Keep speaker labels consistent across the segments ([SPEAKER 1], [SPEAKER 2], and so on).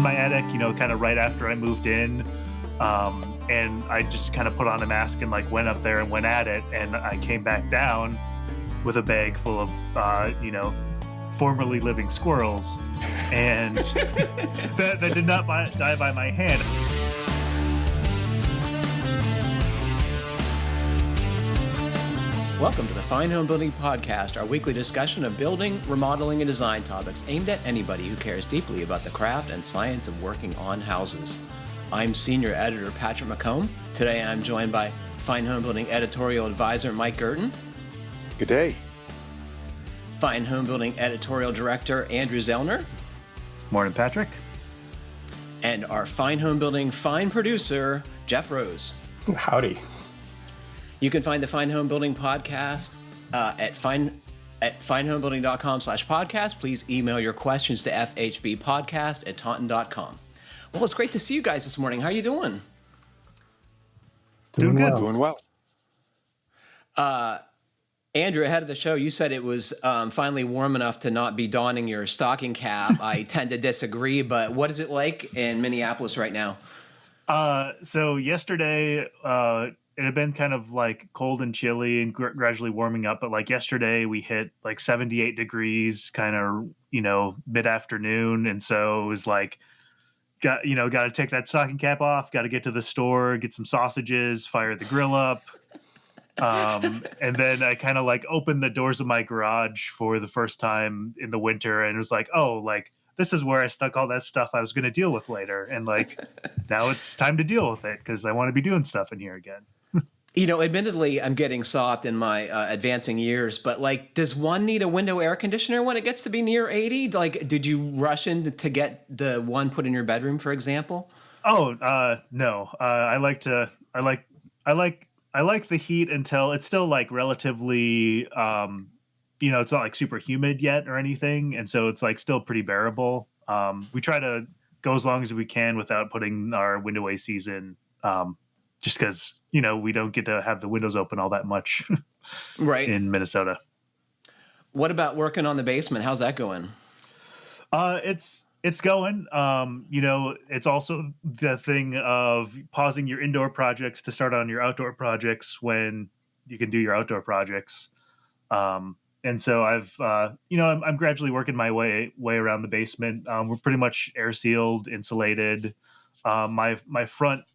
[SPEAKER 1] my attic, kind of right after I moved in. And I just kind of put on a mask and like went up there and went at it. And I came back down with a bag full of, formerly living squirrels. And that did not die by my hand.
[SPEAKER 2] Welcome to the Fine Homebuilding Podcast, our weekly discussion of building, remodeling, and design topics aimed at anybody who cares deeply about the craft and science of working on houses. I'm Senior Editor Patrick McComb. Today I'm joined by Fine Homebuilding Editorial Advisor Mike Gurton.
[SPEAKER 3] Good day.
[SPEAKER 2] Fine Homebuilding Editorial Director Andrew Zellner.
[SPEAKER 1] Morning, Patrick.
[SPEAKER 2] And our Fine Homebuilding Fine Producer, Jeff Rose.
[SPEAKER 4] Howdy.
[SPEAKER 2] You can find the Fine Homebuilding Podcast at finehomebuilding.com/podcast. Please email your questions to fhbpodcast@taunton.com. Well, it's great to see you guys this morning. How are you doing?
[SPEAKER 1] Doing good.
[SPEAKER 3] Doing well.
[SPEAKER 2] Andrew, ahead of the show, you said it was finally warm enough to not be donning your stocking cap. I tend to disagree, but what is it like in Minneapolis right now?
[SPEAKER 1] So yesterday, it had been kind of like cold and chilly and gradually warming up. But like yesterday we hit like 78 degrees kind of, mid-afternoon. And so it was like, got to take that stocking cap off, got to get to the store, get some sausages, fire the grill up. And then I kind of like opened the doors of my garage for the first time in the winter. And it was like, oh, like this is where I stuck all that stuff I was going to deal with later. And like, now it's time to deal with it because I want to be doing stuff in here again.
[SPEAKER 2] Admittedly, I'm getting soft in my advancing years, but like, does one need a window air conditioner when it gets to be near 80? Like, did you rush in to get the one put in your bedroom, for example?
[SPEAKER 1] Oh, no. I like the heat until it's still like relatively, it's not like super humid yet or anything. And so it's like still pretty bearable. We try to go as long as we can without putting our window ACs in, just because, we don't get to have the windows open all that much
[SPEAKER 2] right
[SPEAKER 1] in Minnesota.
[SPEAKER 2] What about working on the basement? How's that going?
[SPEAKER 1] It's going. It's also the thing of pausing your indoor projects to start on your outdoor projects when you can do your outdoor projects. And so I've, I'm gradually working my way around the basement. We're pretty much air sealed, insulated. My front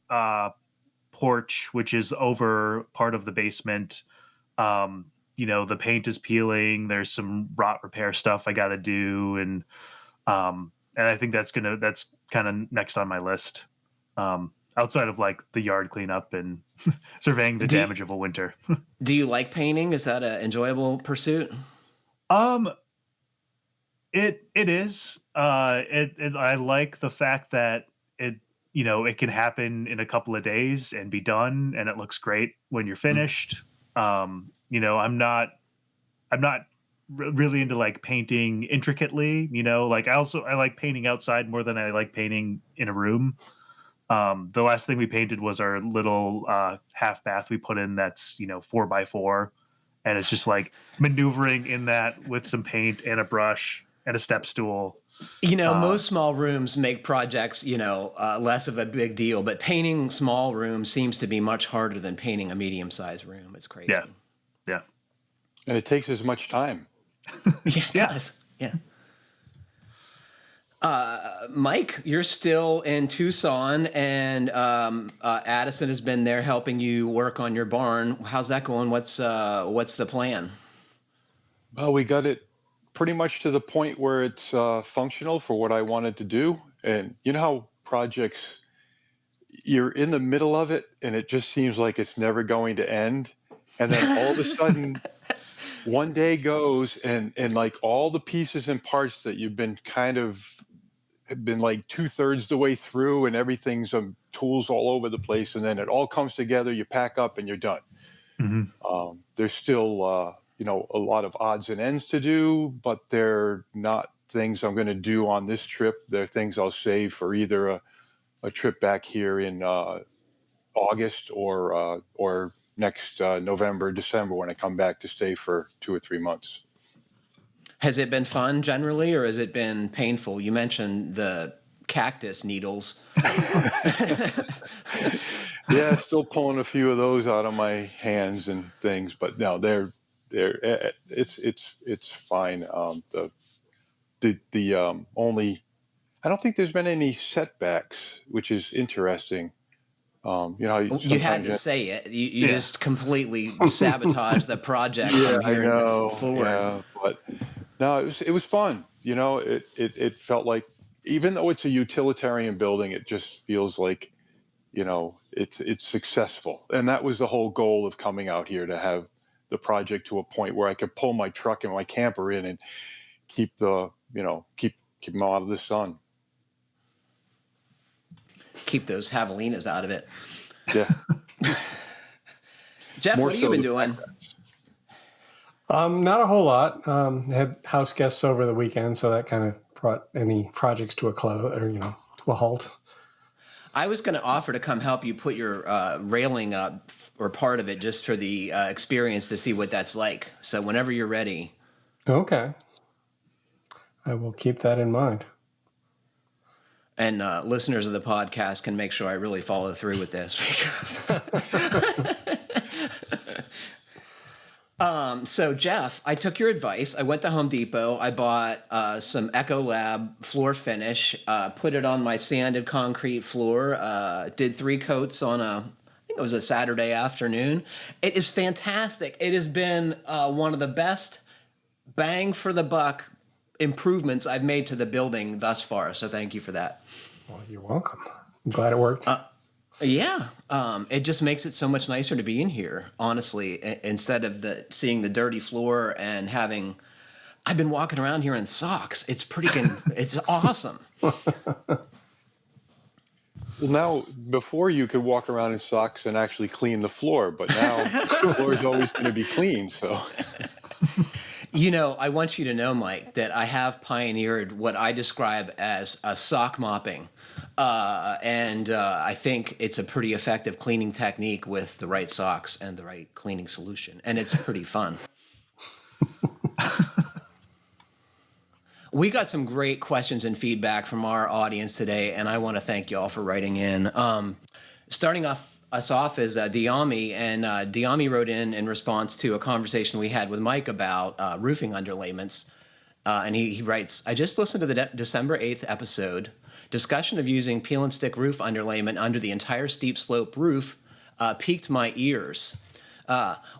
[SPEAKER 1] porch, which is over part of the basement, the paint is peeling. There's some rot repair stuff I got to do, and I think that's kind of next on my list. Outside of like the yard cleanup and surveying the damage of a winter.
[SPEAKER 2] Do you like painting? Is that an enjoyable pursuit?
[SPEAKER 1] It is. I like the fact that it can happen in a couple of days and be done, and it looks great when you're finished. I'm not really into like painting intricately, like I like painting outside more than I like painting in a room. The last thing we painted was our little half bath we put in that's 4x4, and it's just like maneuvering in that with some paint and a brush and a step stool.
[SPEAKER 2] Most small rooms make projects, less of a big deal, but painting small rooms seems to be much harder than painting a medium-sized room. It's crazy.
[SPEAKER 1] Yeah.
[SPEAKER 3] And it takes as much time.
[SPEAKER 2] Yeah, it does. Yeah. Mike, you're still in Tucson, and Addison has been there helping you work on your barn. How's that going? What's the plan?
[SPEAKER 3] Well, we got it pretty much to the point where it's functional for what I wanted to do. And you know how projects, you're in the middle of it and it just seems like it's never going to end. And then all of a sudden, one day goes and like all the pieces and parts that you've been have been like 2/3 the way through and everything's tools all over the place. And then it all comes together, you pack up and you're done. Mm-hmm. There's still, a lot of odds and ends to do, but they're not things I'm going to do on this trip. They're things I'll save for either a trip back here in August or next November, December when I come back to stay for 2 or 3 months.
[SPEAKER 2] Has it been fun generally, or has it been painful? You mentioned the cactus needles.
[SPEAKER 3] Yeah, still pulling a few of those out of my hands and things, but no, it's fine. The only, I don't think there's been any setbacks, which is interesting.
[SPEAKER 2] You had to say it. You just completely sabotaged the project from
[SPEAKER 3] I
[SPEAKER 2] here
[SPEAKER 3] know.
[SPEAKER 2] forward.
[SPEAKER 3] Yeah, but no, it was fun. It felt like, even though it's a utilitarian building, it just feels like, it's successful. And that was the whole goal of coming out here, to have the project to a point where I could pull my truck and my camper in and keep keep them out of the sun.
[SPEAKER 2] Keep those javelinas out of it.
[SPEAKER 3] Yeah.
[SPEAKER 2] Jeff,
[SPEAKER 3] More
[SPEAKER 2] what have you
[SPEAKER 3] so
[SPEAKER 2] been
[SPEAKER 3] the
[SPEAKER 2] doing?
[SPEAKER 3] backgrounds.
[SPEAKER 4] Not a whole lot. Had house guests over the weekend, so that kind of brought any projects to a close, or to a halt.
[SPEAKER 2] I was going to offer to come help you put your railing up, or part of it, just for the experience, to see what that's like. So whenever you're ready.
[SPEAKER 4] Okay. I will keep that in mind.
[SPEAKER 2] And listeners of the podcast can make sure I really follow through with this. So Jeff, I took your advice. I went to Home Depot. I bought some Echo Lab floor finish, put it on my sanded concrete floor, did 3 coats on I think it was a Saturday afternoon. It is fantastic. It has been one of the best bang for the buck improvements I've made to the building thus far. So thank you for that.
[SPEAKER 4] Well, you're welcome. I'm glad it worked.
[SPEAKER 2] Yeah, it just makes it so much nicer to be in here, honestly, instead of seeing the dirty floor and having. I've been walking around here in socks. It's it's awesome.
[SPEAKER 3] Well, now, before you could walk around in socks and actually clean the floor, but now the floor is always going to be clean. So,
[SPEAKER 2] I want you to know, Mike, that I have pioneered what I describe as a sock mopping. And I think it's a pretty effective cleaning technique with the right socks and the right cleaning solution. And it's pretty fun. We got some great questions and feedback from our audience today, and I want to thank you all for writing in. Starting us off is Dyami, and Dyami wrote in response to a conversation we had with Mike about roofing underlayments. And he writes, I just listened to the December 8th episode. Discussion of using peel and stick roof underlayment under the entire steep slope roof piqued my ears.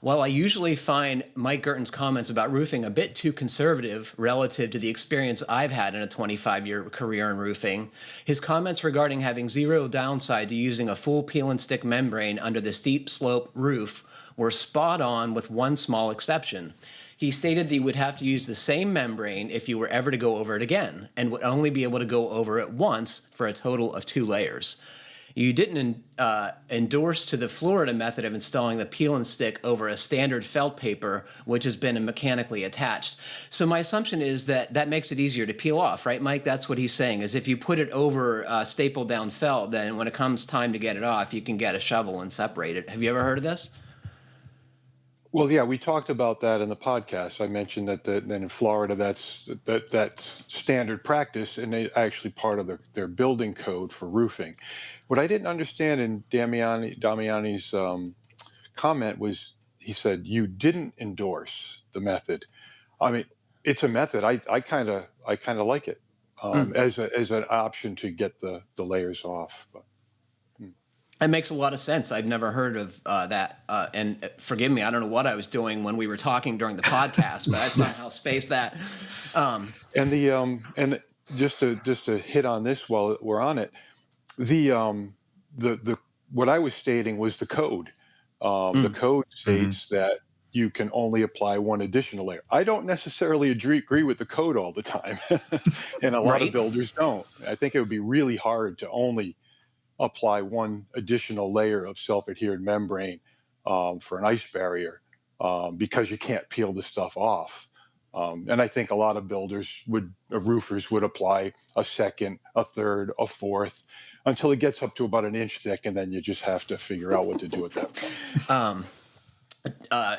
[SPEAKER 2] While I usually find Mike Gurton's comments about roofing a bit too conservative relative to the experience I've had in a 25-year career in roofing, his comments regarding having zero downside to using a full peel and stick membrane under the steep slope roof were spot on, with one small exception. He stated that you would have to use the same membrane if you were ever to go over it again, and would only be able to go over it once for a total of 2 layers. You didn't endorse to the Florida method of installing the peel and stick over a standard felt paper, which has been mechanically attached. So my assumption is that makes it easier to peel off, right, Mike? That's what he's saying, is if you put it over stapled down felt, then when it comes time to get it off, you can get a shovel and separate it. Have you ever heard of this?
[SPEAKER 3] well, yeah, we talked about that in the podcast. I mentioned that in Florida, that's standard practice, and they actually part of their building code for roofing. What I didn't understand in Damiani's comment was, he said you didn't endorse the method. I mean, it's a method. I kind of like it as an option to get the layers off. But.
[SPEAKER 2] It makes a lot of sense. I've never heard of that. And forgive me, I don't know what I was doing when we were talking during the podcast, but I somehow spaced that.
[SPEAKER 3] And just to hit on this while we're on it, the what I was stating was the code. The code states that you can only apply one additional layer. I don't necessarily agree with the code all the time, and a lot of builders don't. I think it would be really hard to only apply one additional layer of self-adhered membrane for an ice barrier because you can't peel the stuff off. And I think a lot of roofers would apply a second, a third, a fourth, until it gets up to about an inch thick, and then you just have to figure out what to do at that point.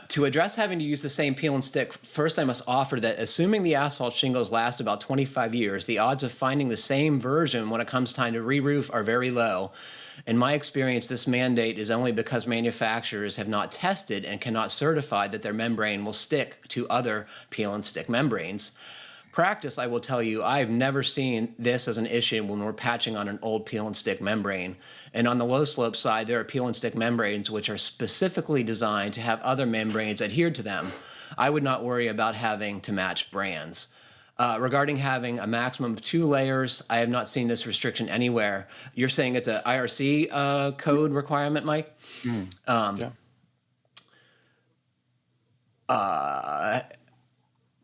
[SPEAKER 2] To address having to use the same peel and stick, first I must offer that assuming the asphalt shingles last about 25 years, the odds of finding the same version when it comes time to re-roof are very low. In my experience, this mandate is only because manufacturers have not tested and cannot certify that their membrane will stick to other peel and stick membranes. Practice, I will tell you, I've never seen this as an issue when we're patching on an old peel and stick membrane. And on the low slope side, there are peel and stick membranes which are specifically designed to have other membranes adhered to them. I would not worry about having to match brands. Regarding having a maximum of 2 layers, I have not seen this restriction anywhere. You're saying it's an IRC code requirement, Mike?
[SPEAKER 3] Yeah.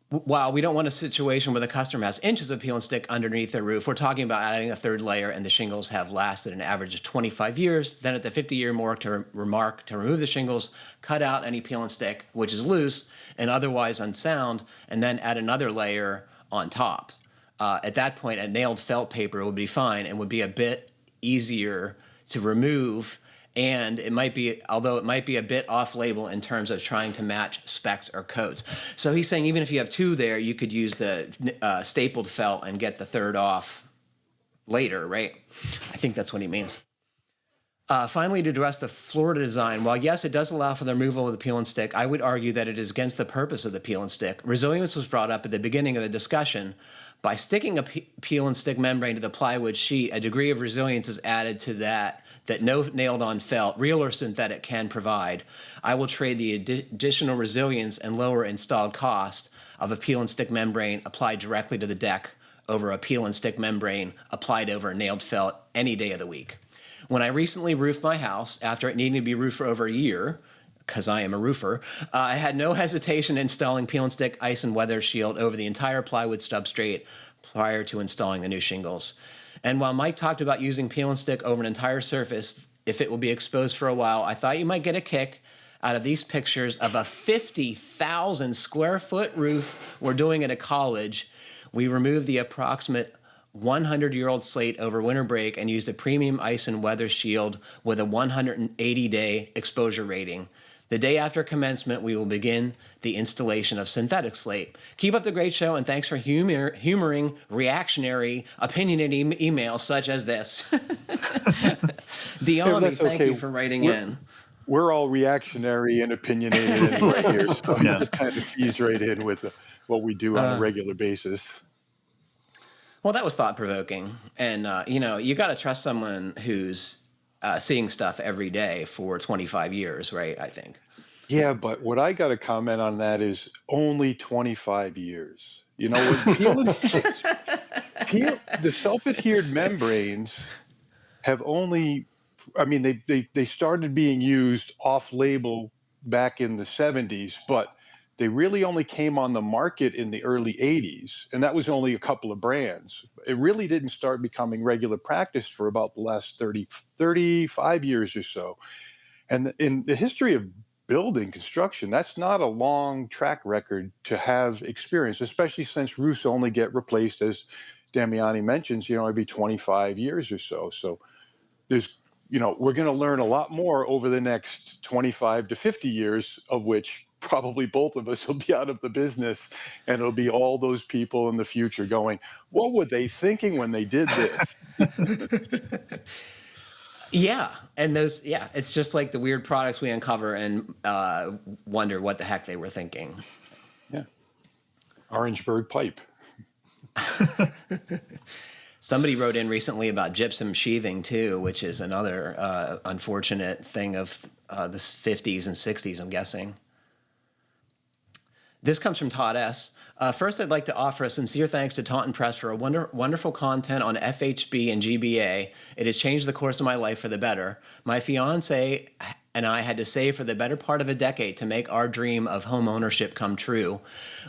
[SPEAKER 2] While we don't want a situation where the customer has inches of peel and stick underneath their roof, we're talking about adding a 3rd layer and the shingles have lasted an average of 25 years. Then at the 50-year mark to remove the shingles, cut out any peel and stick, which is loose and otherwise unsound, and then add another layer on top. At that point, a nailed felt paper would be fine and would be a bit easier to remove. And it might be, although it might be a bit off-label in terms of trying to match specs or codes. So he's saying even if you have 2 there, you could use the stapled felt and get the 3rd off later, right? I think that's what he means. Finally, to address the floor design, while yes, it does allow for the removal of the peel and stick, I would argue that it is against the purpose of the peel and stick. Resilience was brought up at the beginning of the discussion. By sticking a peel and stick membrane to the plywood sheet, a degree of resilience is added to that no nailed-on felt, real or synthetic, can provide. I will trade the additional resilience and lower installed cost of a peel and stick membrane applied directly to the deck over a peel and stick membrane applied over a nailed felt any day of the week. When I recently roofed my house, after it needing to be roofed for over a year, because I am a roofer, I had no hesitation installing peel and stick ice and weather shield over the entire plywood substrate prior to installing the new shingles. And while Mike talked about using peel and stick over an entire surface, if it will be exposed for a while, I thought you might get a kick out of these pictures of a 50,000 square foot roof we're doing at a college. We removed the approximate 100-year-old slate over winter break and used a premium ice and weather shield with a 180-day exposure rating. The day after commencement, we will begin the installation of synthetic slate. Keep up the great show, and thanks for humoring reactionary, opinionated emails such as this. Dyami, thank you for writing in.
[SPEAKER 3] We're all reactionary and opinionated anyway here, so it just kind of feeds right in with what we do on a regular basis.
[SPEAKER 2] Well, that was thought-provoking. And, you got to trust someone who's seeing stuff every day for 25 years, right, I think. Yeah,
[SPEAKER 3] but what I got to comment on that is only 25 years. When the self-adhered membranes have only, they started being used off-label back in the 70s, but they really only came on the market in the early 80s, and that was only a couple of brands. It really didn't start becoming regular practice for about the last 35 years or so. And in the history of building construction, that's not a long track record to have experience, especially since roofs only get replaced, as Damiani mentions, every 25 years or so. So there's, we're going to learn a lot more over the next 25 to 50 years, of which probably both of us will be out of the business, and it'll be all those people in the future going, what were they thinking when they did this?
[SPEAKER 2] Yeah. And it's just like the weird products we uncover and wonder what the heck they were thinking.
[SPEAKER 3] Yeah. Orangeburg Pipe.
[SPEAKER 2] Somebody wrote in recently about gypsum sheathing too, which is another unfortunate thing of the 50s and 60s, I'm guessing. This comes from Todd S. First, I'd like to offer a sincere thanks to Taunton Press for a wonderful content on FHB and GBA. It has changed the course of my life for the better. My fiance and I had to save for the better part of a decade to make our dream of home ownership come true.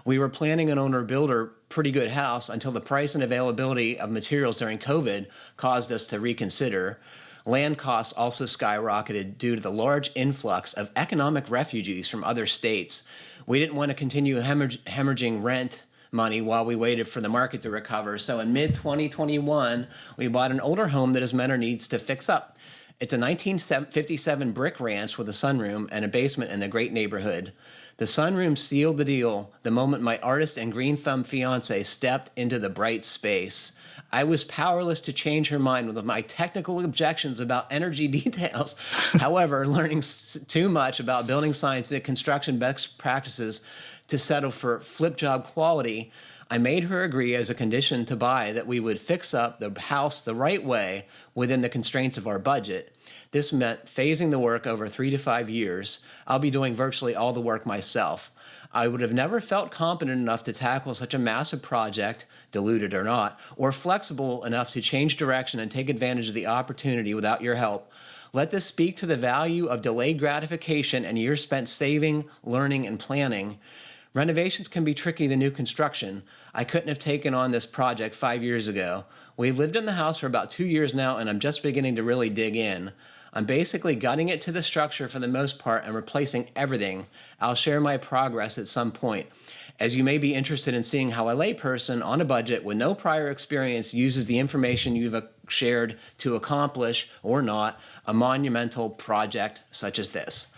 [SPEAKER 2] We were planning an owner-builder pretty good house until the price and availability of materials during COVID caused us to reconsider. Land costs also skyrocketed due to the large influx of economic refugees from other states. We didn't want to continue hemorrhaging rent money while we waited for the market to recover. So in mid-2021, we bought an older home that has met our needs to fix up. It's a 1957 brick ranch with a sunroom and a basement in a great neighborhood. The sunroom sealed the deal the moment my artist and green thumb fiance stepped into the bright space. I was powerless to change her mind with my technical objections about energy details. However, learning too much about building science and construction best practices to settle for flip job quality, I made her agree as a condition to buy that we would fix up the house the right way within the constraints of our budget. This meant phasing the work over 3 to 5 years. I'll be doing virtually all the work myself. I would have never felt competent enough to tackle such a massive project, diluted or not, or flexible enough to change direction and take advantage of the opportunity without your help. Let this speak to the value of delayed gratification and years spent saving, learning, and planning. Renovations can be tricky than new construction. I couldn't have taken on this project 5 years ago. We've lived in the house for about 2 years now, and I'm just beginning to really dig in. I'm basically gutting it to the structure for the most part and replacing everything. I'll share my progress at some point. As you may be interested in seeing how a layperson on a budget with no prior experience uses the information you've shared to accomplish, or not, a monumental project such as this.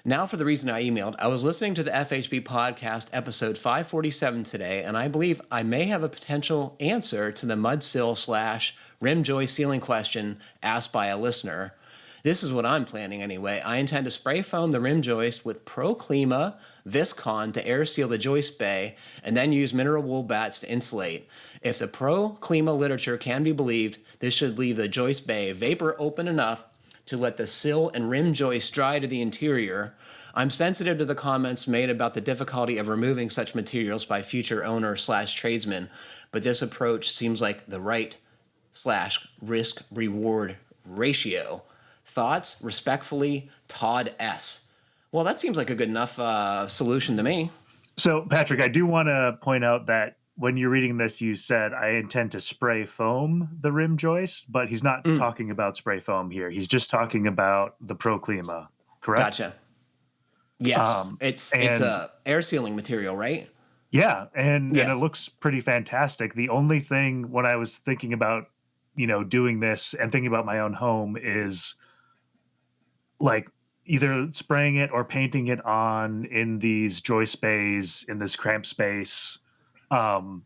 [SPEAKER 2] Now for the reason I emailed. I was listening to the FHB podcast episode 547 today, and I believe I may have a potential answer to the mud sill / rim joist ceiling question asked by a listener. This is what I'm planning anyway. I intend to spray foam the rim joist with Proclima Viscon to air seal the joist bay, and then use mineral wool bats to insulate. If the Proclima literature can be believed, this should leave the joist bay vapor open enough to let the sill and rim joist dry to the interior. I'm sensitive to the comments made about the difficulty of removing such materials by future owner / tradesmen, but this approach seems like the right / risk-reward ratio. Thoughts? Respectfully, Todd S. Well, that seems like a good enough solution to me.
[SPEAKER 1] So, Patrick, I do want to point out that when you're reading this, you said, I intend to spray foam the rim joist, but he's not talking about spray foam here. He's just talking about the Proclima, correct?
[SPEAKER 2] Gotcha. Yes. It's a air sealing material, right?
[SPEAKER 1] Yeah. And it looks pretty fantastic. The only thing when I was thinking about, doing this and thinking about my own home is like either spraying it or painting it on in these joist bays in this cramped space. The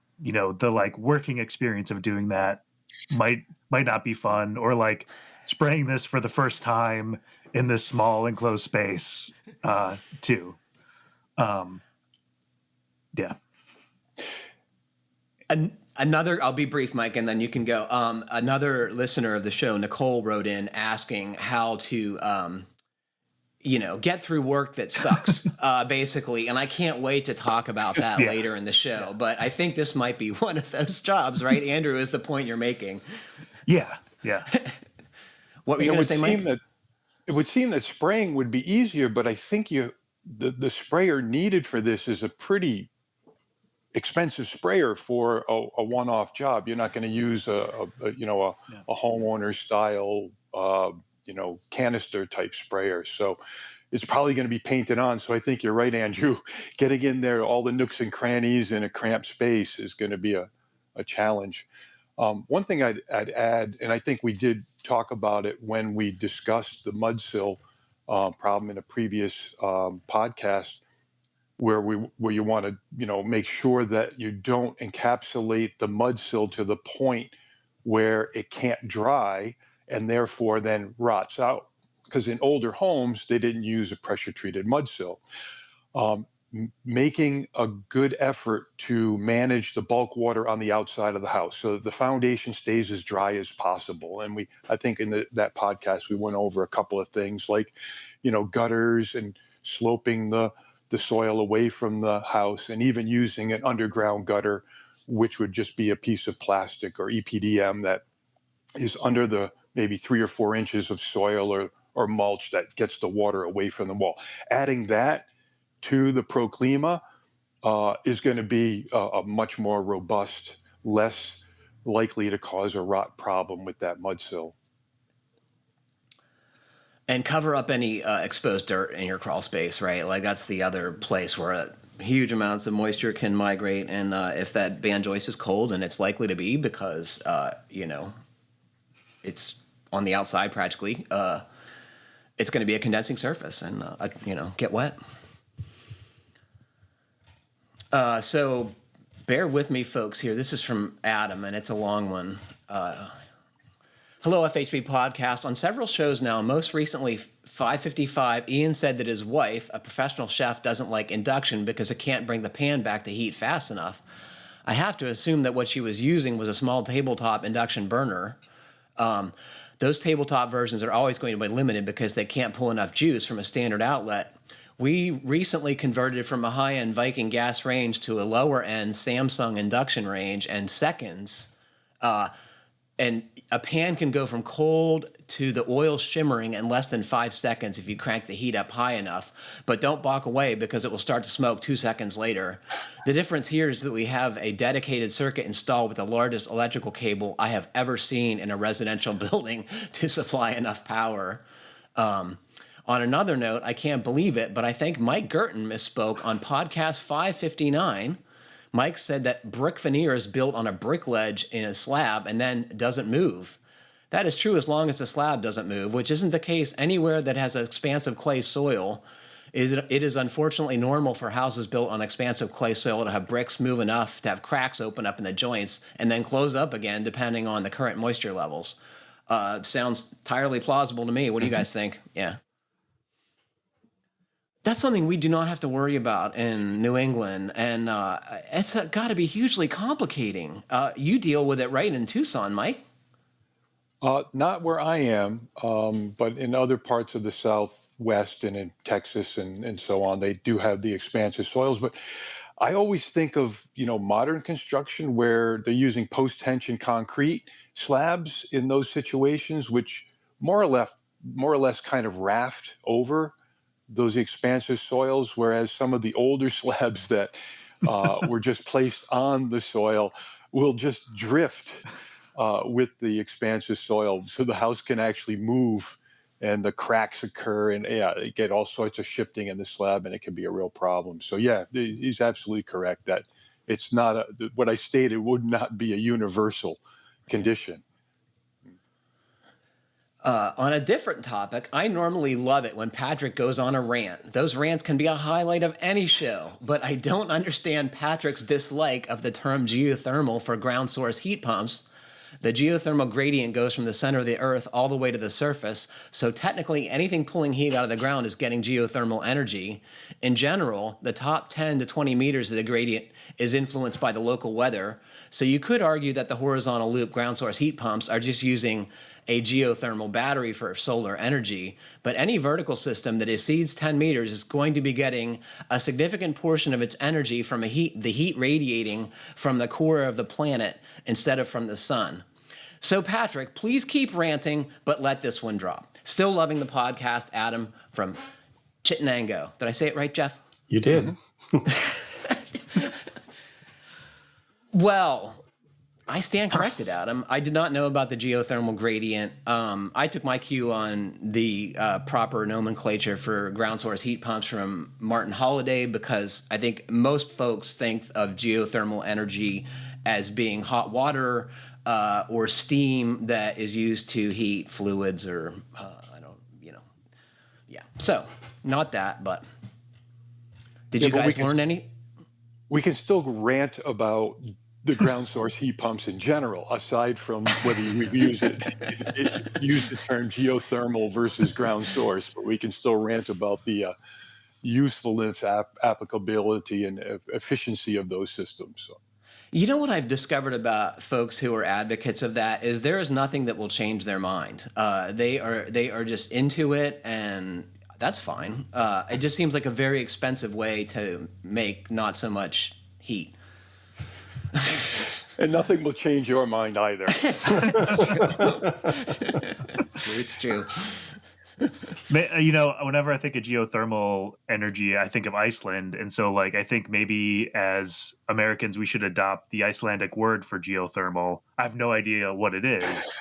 [SPEAKER 1] like working experience of doing that might not be fun, or like spraying this for the first time in this small enclosed space too. Yeah.
[SPEAKER 2] Another, I'll be brief, Mike, and then you can go. Another listener of the show, Nicole, wrote in asking how to get through work that sucks, basically. And I can't wait to talk about that later in the show. But I think this might be one of those jobs, right, Andrew, is the point you're making.
[SPEAKER 1] Yeah, yeah.
[SPEAKER 2] What were you going to say, Mike?
[SPEAKER 3] It would seem that spraying would be easier, but I think the sprayer needed for this is a pretty expensive sprayer for a one-off job. You're not going to use a homeowner style canister type sprayer. So it's probably going to be painted on. So I think you're right, Andrew. Getting in there, all the nooks and crannies in a cramped space is going to be a challenge. One thing I'd add, and I think we did talk about it when we discussed the mud sill problem in a previous podcast, where you want to make sure that you don't encapsulate the mud sill to the point where it can't dry and therefore then rots out. Because in older homes, they didn't use a pressure-treated mud sill. Making a good effort to manage the bulk water on the outside of the house so that the foundation stays as dry as possible. And I think in that podcast, we went over a couple of things like, gutters and sloping the soil away from the house, and even using an underground gutter, which would just be a piece of plastic or EPDM that is under the maybe 3 or 4 inches of soil or mulch that gets the water away from the wall. Adding that to the Proclima is going to be a much more robust, less likely to cause a rot problem with that mud sill.
[SPEAKER 2] And cover up any exposed dirt in your crawl space, right? Like that's the other place where huge amounts of moisture can migrate. And if that band joist is cold, and it's likely to be because, it's on the outside practically, it's going to be a condensing surface and, get wet. So bear with me, folks, here. This is from Adam, and it's a long one. Hello, FHB Podcast. On several shows now, most recently 555, Ian said that his wife, a professional chef, doesn't like induction because it can't bring the pan back to heat fast enough. I have to assume that what she was using was a small tabletop induction burner. Those tabletop versions are always going to be limited because they can't pull enough juice from a standard outlet. We recently converted from a high-end Viking gas range to a lower-end Samsung induction range and seconds. And a pan can go from cold to the oil shimmering in less than 5 seconds if you crank the heat up high enough. But don't balk away because it will start to smoke 2 seconds later. The difference here is that we have a dedicated circuit installed with the largest electrical cable I have ever seen in a residential building to supply enough power. On another note, I can't believe it, but I think Mike Gurton misspoke on podcast 559. Mike said that brick veneer is built on a brick ledge in a slab and then doesn't move. That is true as long as the slab doesn't move, which isn't the case anywhere that has an expansive clay soil. It is unfortunately normal for houses built on expansive clay soil to have bricks move enough to have cracks open up in the joints and then close up again depending on the current moisture levels. Sounds entirely plausible to me. What do you guys think? Yeah. That's something we do not have to worry about in New England, and it's got to be hugely complicating. You deal with it right in Tucson, Mike?
[SPEAKER 3] Not where I am, but in other parts of the Southwest and in Texas and so on, they do have the expansive soils. But I always think of, modern construction where they're using post-tension concrete slabs in those situations, which more or less kind of raft over those expansive soils, whereas some of the older slabs that were just placed on the soil will just drift with the expansive soil, so the house can actually move and the cracks occur, and you get all sorts of shifting in the slab, and it can be a real problem. So yeah, he's absolutely correct that it's not what I stated would not be a universal condition.
[SPEAKER 2] On a different topic, I normally love it when Patrick goes on a rant. Those rants can be a highlight of any show, but I don't understand Patrick's dislike of the term geothermal for ground source heat pumps. The geothermal gradient goes from the center of the earth all the way to the surface, so technically anything pulling heat out of the ground is getting geothermal energy. In general, the top 10 to 20 meters of the gradient is influenced by the local weather, so you could argue that the horizontal loop ground source heat pumps are just using a geothermal battery for solar energy, but any vertical system that exceeds 10 meters is going to be getting a significant portion of its energy from the heat radiating from the core of the planet instead of from the sun. So Patrick, please keep ranting, but let this one drop. Still loving the podcast, Adam from Chittenango. Did I say it right, Jeff?
[SPEAKER 4] You did.
[SPEAKER 2] Well, I stand corrected, Adam. I did not know about the geothermal gradient. I took my cue on the proper nomenclature for ground source heat pumps from Martin Holliday, because I think most folks think of geothermal energy as being hot water or steam that is used to heat fluids or, yeah. So, not that, but did you guys learn any?
[SPEAKER 3] We can still rant about the ground source heat pumps in general, aside from whether we use the term geothermal versus ground source, but we can still rant about the usefulness, applicability, and efficiency of those systems. So.
[SPEAKER 2] You know what I've discovered about folks who are advocates of that is there is nothing that will change their mind. They are just into it, and that's fine. It just seems like a very expensive way to make not so much heat.
[SPEAKER 3] And nothing will change your mind either.
[SPEAKER 2] It's true.
[SPEAKER 1] Whenever I think of geothermal energy, I think of Iceland. And so, I think maybe as Americans, we should adopt the Icelandic word for geothermal. I have no idea what it is.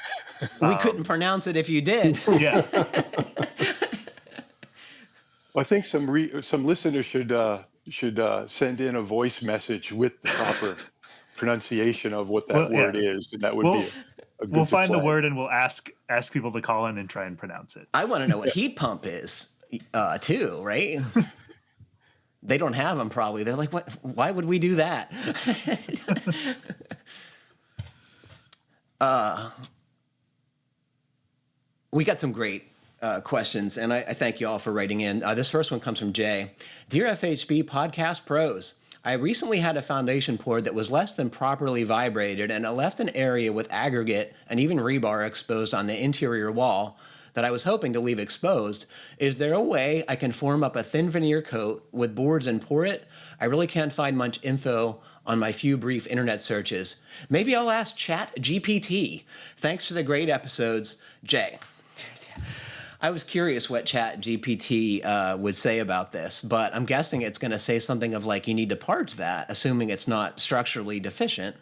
[SPEAKER 2] We couldn't pronounce it if you did.
[SPEAKER 1] Yeah.
[SPEAKER 3] Well, I think some listeners should send in a voice message with the proper pronunciation of what that word is, and that would be a
[SPEAKER 1] We'll
[SPEAKER 3] good to
[SPEAKER 1] find the
[SPEAKER 3] play.
[SPEAKER 1] word and we'll ask people to call in and try and pronounce it.
[SPEAKER 2] I want to know what heat pump is, too, right? They don't have them probably. They're like, what? Why would we do that? We got some great questions, and I thank you all for writing in. This first one comes from Jay. Dear FHB Podcast Pros, I recently had a foundation poured that was less than properly vibrated, and it left an area with aggregate and even rebar exposed on the interior wall that I was hoping to leave exposed. Is there a way I can form up a thin veneer coat with boards and pour it? I really can't find much info on my few brief internet searches. Maybe I'll ask Chat GPT. Thanks for the great episodes, Jay. I was curious what Chat GPT would say about this, but I'm guessing it's going to say something of like, you need to parge that, assuming it's not structurally deficient.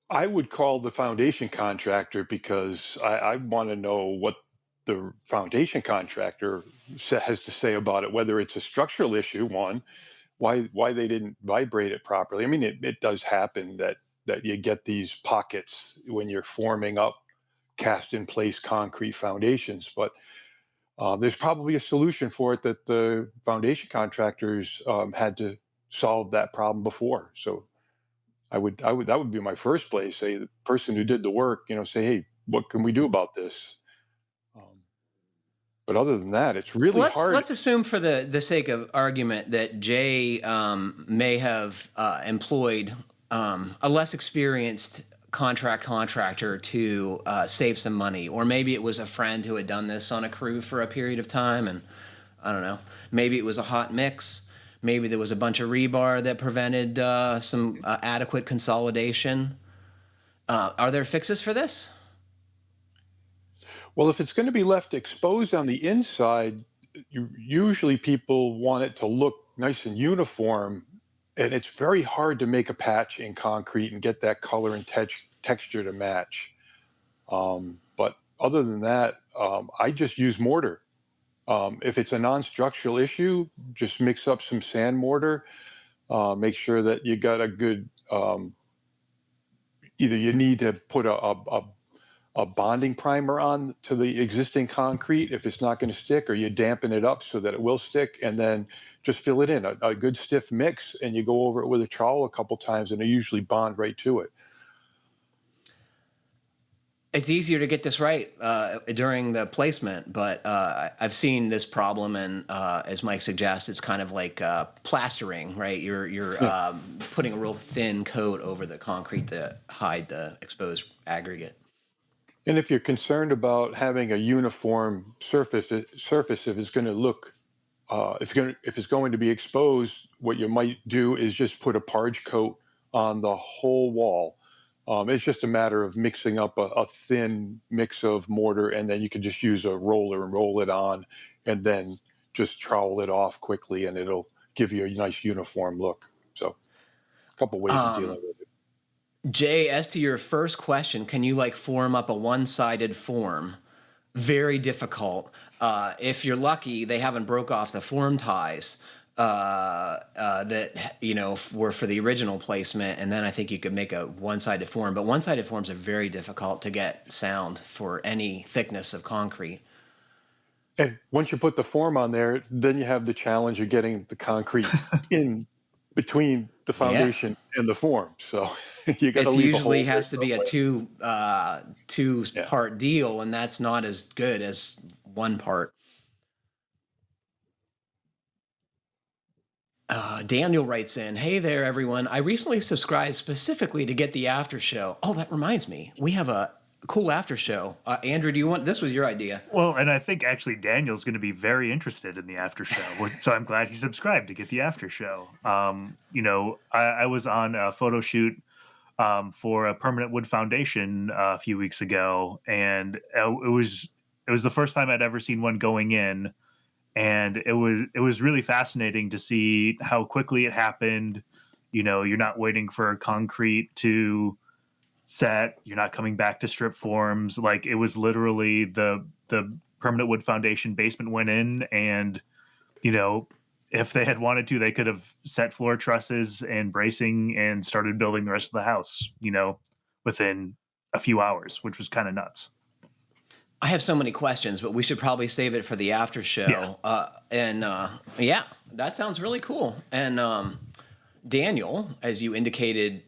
[SPEAKER 3] I would call the foundation contractor, because I want to know what the foundation contractor has to say about it, whether it's a structural issue, one, why they didn't vibrate it properly. I mean, it does happen that you get these pockets when you're forming up cast in place concrete foundations, but there's probably a solution for it that the foundation contractors had to solve that problem before. So that would be my first place. Say the person who did the work, say, hey, what can we do about this? But other than that, it's really hard.
[SPEAKER 2] Let's assume, for the sake of argument, that Jay may have employed a less experienced contractor to save some money, or maybe it was a friend who had done this on a crew for a period of time, and I don't know. Maybe it was a hot mix. Maybe there was a bunch of rebar that prevented some adequate consolidation. Are there fixes for this?
[SPEAKER 3] Well, if it's going to be left exposed on the inside, usually people want it to look nice and uniform, and it's very hard to make a patch in concrete and get that color and texture to match. But other than that, I just use mortar. If it's a non-structural issue, just mix up some sand mortar. Make sure that you got a good, either you need to put a bonding primer on to the existing concrete if it's not going to stick, or you dampen it up so that it will stick, and then just fill it in, a good stiff mix, and you go over it with a trowel a couple times, and they usually bond right to it.
[SPEAKER 2] It's easier to get this right during the placement, but I've seen this problem, and as Mike suggests, it's kind of like plastering, right? You're putting a real thin coat over the concrete to hide the exposed aggregate.
[SPEAKER 3] And if you're concerned about having a uniform surface, if it's going to look, if it's going to be exposed, what you might do is just put a parge coat on the whole wall. It's just a matter of mixing up a thin mix of mortar, and then you can just use a roller and roll it on, and then just trowel it off quickly, and it'll give you a nice uniform look. So a couple ways of dealing with it.
[SPEAKER 2] Jay, as to your first question, can you form up a one-sided form? Very difficult. If you're lucky, they haven't broke off the form ties that were for the original placement, and then I think you could make a one-sided form. But one-sided forms are very difficult to get sound for any thickness of concrete.
[SPEAKER 3] And once you put the form on there, then you have the challenge of getting the concrete in between the foundation and the form. So you got to leave a hole.
[SPEAKER 2] It usually has to be a two-part deal, and that's not as good as one part. Daniel writes in, hey there, everyone. I recently subscribed specifically to get the after show. Oh, that reminds me. We have a cool after show. Andrew, this was your idea.
[SPEAKER 1] Well, and I think actually Daniel's going to be very interested in the after show. So I'm glad he subscribed to get the after show. I was on a photo shoot for a permanent wood foundation a few weeks ago, and it was the first time I'd ever seen one going in. And it was really fascinating to see how quickly it happened. You're not waiting for concrete to set. You're not coming back to strip forms. It was literally the permanent wood foundation basement went in, and if they had wanted to, they could have set floor trusses and bracing and started building the rest of the house, within a few hours, which was kind of nuts.
[SPEAKER 2] I have so many questions, but we should probably save it for the after show. Yeah, that sounds really cool. And Daniel, as you indicated,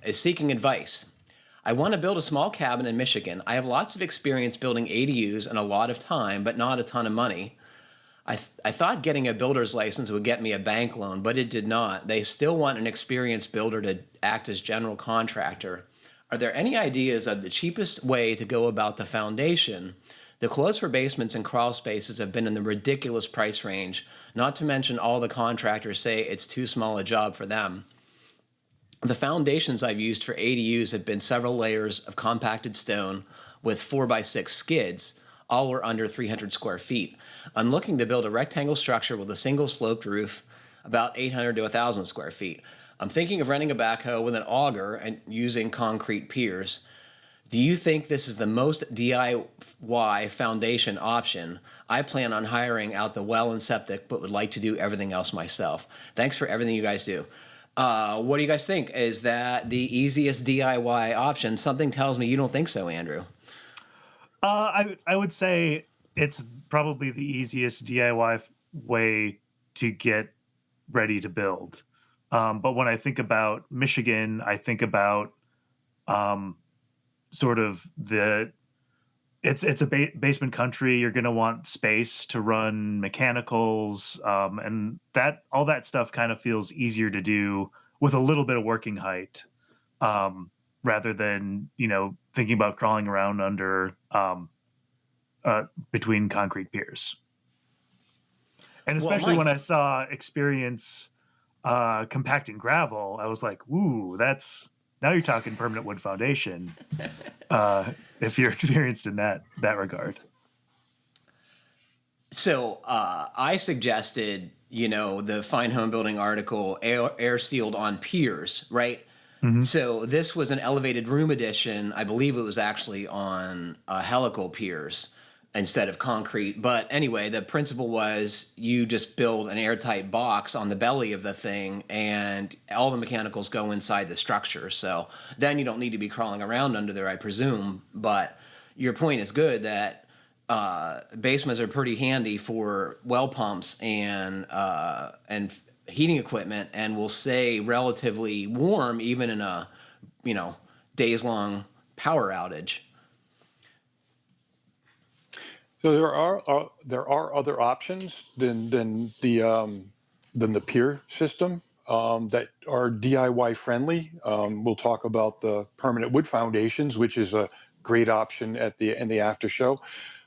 [SPEAKER 2] is seeking advice. I want to build a small cabin in Michigan. I have lots of experience building ADUs and a lot of time, but not a ton of money. I thought getting a builder's license would get me a bank loan, but it did not. They still want an experienced builder to act as general contractor. Are there any ideas of the cheapest way to go about the foundation? The quotes for basements and crawl spaces have been in the ridiculous price range, not to mention all the contractors say it's too small a job for them. The foundations I've used for ADUs have been several layers of compacted stone with 4x6 skids. All were under 300 square feet. I'm looking to build a rectangle structure with a single sloped roof, about 800 to 1,000 square feet. I'm thinking of renting a backhoe with an auger and using concrete piers. Do you think this is the most DIY foundation option? I plan on hiring out the well and septic, but would like to do everything else myself. Thanks for everything you guys do. What do you guys think? Is that the easiest DIY option? Something tells me you don't think so, Andrew.
[SPEAKER 1] I would say it's probably the easiest DIY way to get ready to build. But when I think about Michigan, I think about sort of it's a basement country. You're going to want space to run mechanicals, and all that stuff kind of feels easier to do with a little bit of working height, rather than thinking about crawling around under between concrete piers. And especially when I saw experience compacting gravel, I was like, "Ooh, now you're talking permanent wood foundation." If you're experienced in that regard.
[SPEAKER 2] So I suggested, the Fine Homebuilding article, air sealed on piers, right? Mm-hmm. So this was an elevated room addition. I believe it was actually on helical piers instead of concrete. But anyway, the principle was you just build an airtight box on the belly of the thing and all the mechanicals go inside the structure. So then you don't need to be crawling around under there, I presume. But your point is good that basements are pretty handy for well pumps and heating equipment, and will stay relatively warm even in a days long power outage.
[SPEAKER 3] So there are other options than the pier system that are DIY friendly. We'll talk about the permanent wood foundations, which is a great option in the after show.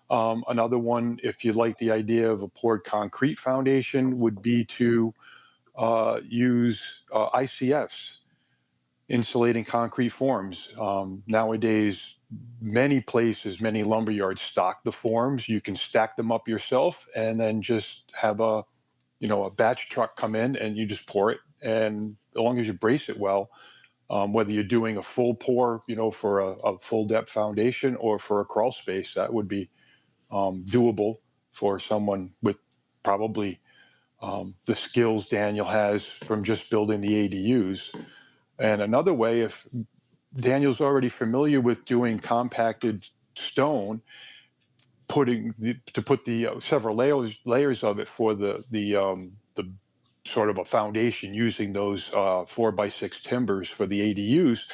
[SPEAKER 3] Another one, if you like the idea of a poured concrete foundation, would be to use ICFs, insulating concrete forms. Nowadays, many places, many lumberyards stock the forms. You can stack them up yourself and then just have a batch truck come in and you just pour it. And as long as you brace it well, whether you're doing a full pour, for a full depth foundation or for a crawl space, that would be doable for someone with probably the skills Daniel has from just building the ADUs. And another way, if Daniel's already familiar with doing compacted stone, put the several layers of it for the sort of a foundation using those 4x6 timbers for the ADUs,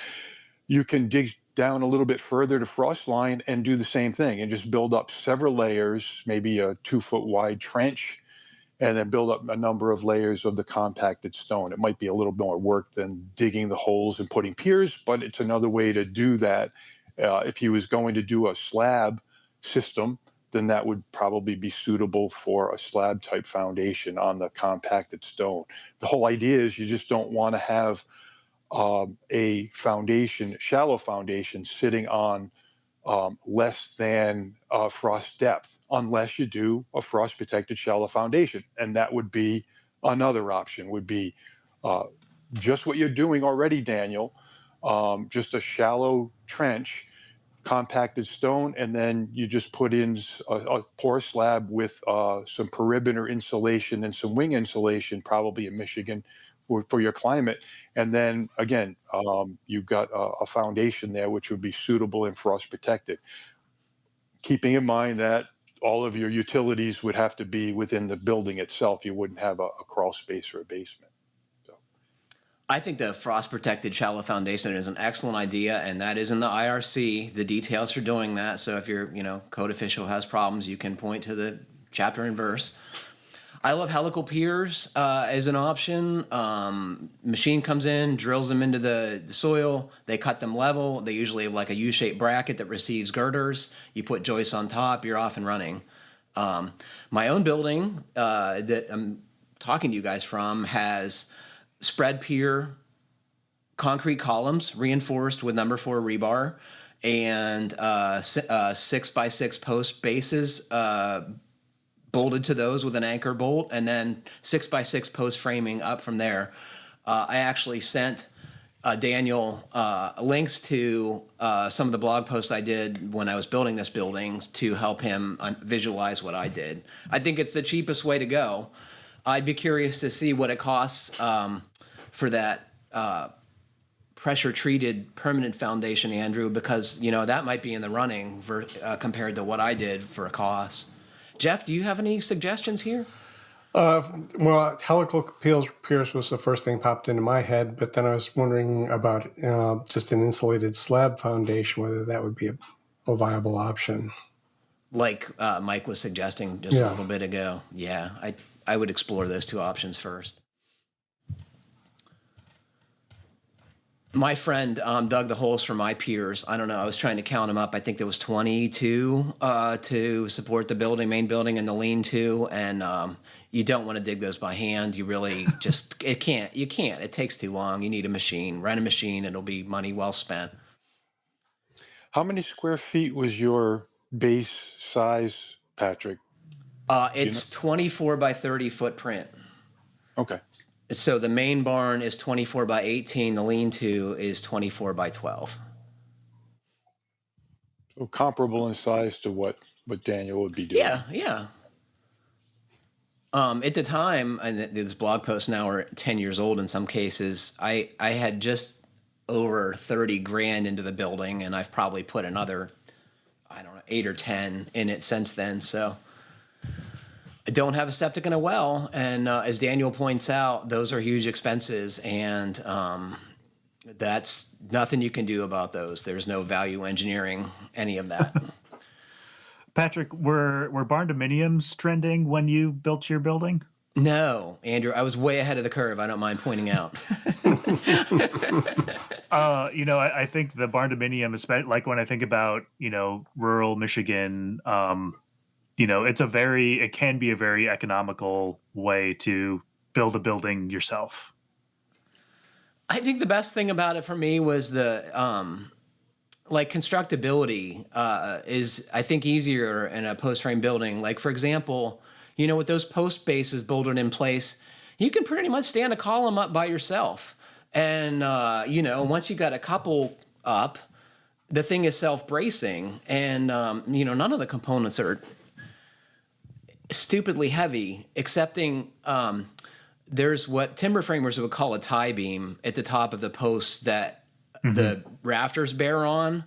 [SPEAKER 3] you can dig down a little bit further to frost line and do the same thing and just build up several layers, maybe a 2-foot wide trench, and then build up a number of layers of the compacted stone. It might be a little more work than digging the holes and putting piers, but it's another way to do that. If he was going to do a slab system, then that would probably be suitable for a slab type foundation on the compacted stone. The whole idea is you just don't want to have a shallow foundation sitting on less than frost depth, unless you do a frost protected shallow foundation. And that would be another option, would be just what you're doing already, Daniel, just a shallow trench compacted stone, and then you just put in a pour slab with some perimeter insulation and some wing insulation, probably in Michigan for your climate. And then again, you've got a foundation there which would be suitable and frost protected, keeping in mind that all of your utilities would have to be within the building itself. You wouldn't have a crawl space or a basement.
[SPEAKER 2] I think the frost-protected shallow foundation is an excellent idea, and that is in the IRC, the details for doing that. So if your code official has problems, you can point to the chapter and verse. I love helical piers as an option. Machine comes in, drills them into the soil. They cut them level. They usually have like a U-shaped bracket that receives girders. You put joists on top, you're off and running. My own building that I'm talking to you guys from has spread pier concrete columns reinforced with number 4 rebar and 6x6 post bases bolted to those with an anchor bolt, and then 6x6 post framing up from there. I actually sent Daniel links to some of the blog posts I did when I was building this building to help him visualize what I did. I think it's the cheapest way to go. I'd be curious to see what it costs for that pressure-treated permanent foundation, Andrew, because that might be in the running compared to what I did for a cost. Jeff, do you have any suggestions here?
[SPEAKER 4] Well, helical piers was the first thing popped into my head, but then I was wondering about just an insulated slab foundation, whether that would be a viable option.
[SPEAKER 2] Like Mike was suggesting just a little bit ago. Yeah, I would explore those two options first. My friend dug the holes for my piers. I don't know. I was trying to count them up. I think there was 22 to support the main building, and the lean-to. And you don't want to dig those by hand. You really you can't. It takes too long. You need a machine. Rent a machine. It'll be money well spent.
[SPEAKER 3] How many square feet was your base size, Patrick?
[SPEAKER 2] It's 24 by 30 footprint.
[SPEAKER 3] Okay.
[SPEAKER 2] So the main barn is 24 by 18. The lean-to is 24 by 12.
[SPEAKER 3] So comparable in size to what Daniel would be doing.
[SPEAKER 2] Yeah. At the time, and these blog posts now are 10 years old in some cases, I had just over 30 grand into the building, and I've probably put another, 8 or 10 in it since then. So I don't have a septic and a well, and as Daniel points out, those are huge expenses, and that's nothing you can do about those. There's no value engineering any of that.
[SPEAKER 1] Patrick, were barn dominiums trending when you built your building?
[SPEAKER 2] No, Andrew, I was way ahead of the curve. I don't mind pointing out.
[SPEAKER 1] I think the barn dominium, especially like when I think about, rural Michigan, it can be a very economical way to build a building yourself.
[SPEAKER 2] I think the best thing about it for me was the constructability is, I think, easier in a post frame building. Like, for example, with those post bases bolted in place, you can pretty much stand a column up by yourself. And, once you got a couple up, the thing is self-bracing. And, none of the components are stupidly heavy, excepting there's what timber framers would call a tie beam at the top of the posts that the rafters bear on.